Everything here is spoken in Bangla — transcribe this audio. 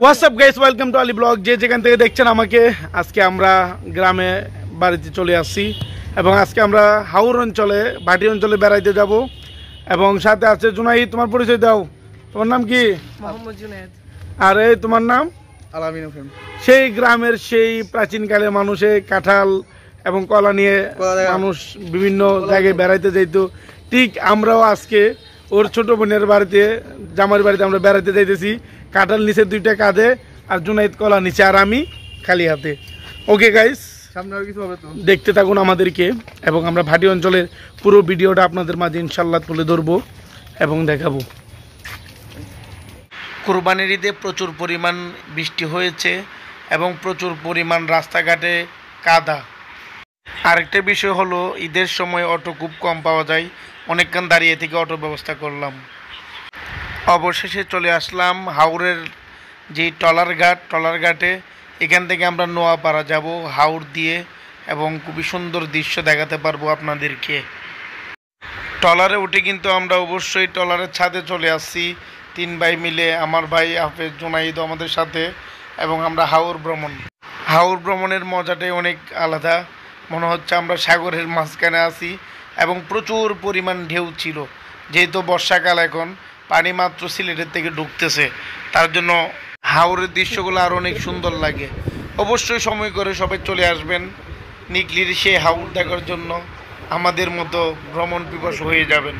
WhatsApp guys, welcome to Ali blog. যে যেখান থেকে দেখছেন আমাকে, আজকে আমরা গ্রামে বাড়িতে চলে আসছি এবং আজকে আমরা হাওর অঞ্চলে, ভাটি অঞ্চলে বেড়াইতে যাব এবং সাথে আছে জুনাইদ। তোমার পরিচয় দাও, তোমার নাম কি? মোহাম্মদ জুনাইদ। আর এই তোমার নাম? আলামিন হোসেন। সেই গ্রামের সেই প্রাচীনকালে মানুষে কাঁঠাল এবং কলা নিয়ে মানুষ বিভিন্ন জায়গায় বেড়াইতে যাইতো। ঠিক আমরাও আজকে ওর ছোট বোনের বাড়িতে, জামার বাড়িতে আমরা বেড়াইতে যাইতেছি। কাঁঠাল নিচে দুইটা কাঁধে আর জুনাইদ কলা নিচে আর আমি খালি হাতে। ওকে গাইস, সামনে আর কিছু হবে তো, দেখতে থাকুন আমাদেরকে এবং আমরা ভাটি অঞ্চলের পুরো ভিডিওটা আপনাদের মাঝে ইনশাল্লাহ তুলে ধরবো এবং দেখাবো। কোরবানির ঈদে প্রচুর পরিমাণ বৃষ্টি হয়েছে এবং প্রচুর পরিমাণ রাস্তাঘাটে কাদা। আরেকটা বিষয় হলো, ঈদের সময় অটো খুব কম পাওয়া যায়, অনেকক্ষণ দাঁড়িয়ে থেকে অটো ব্যবস্থা করলাম। অবশেষে চলে আসলাম হাওরের যে টলার ঘাটে। এখান থেকে আমরা নোয়াপাড়া যাব হাওর দিয়ে এবং খুবই সুন্দর দৃশ্য দেখাতে পারবো আপনাদেরকে। ট্রলারে উঠে কিন্তু আমরা অবশ্যই ট্রলারের ছাদে চলে আসছি, 3 ভাই মিলে, আমার ভাই হাফেজ, জুনাইদ আমাদের সাথে, এবং আমরা হাওর ভ্রমণের মজাটাই অনেক আলাদা। মনে হচ্ছে আমরা সাগরের মাঝখানে আছি এবং প্রচুর পরিমাণ ঢেউ ছিল। যেহেতু বর্ষাকাল, এখন পানি মাত্র সিলেটের থেকে ঢুকতেছে, তার জন্য হাওরের দৃশ্যগুলো আরও অনেক সুন্দর লাগে। অবশ্যই সময় করে সবাই চলে আসবেন নিকলির সেই হাওর দেখার জন্য, আমাদের মতো ভ্রমণ পিপাসু হয়ে যাবেন।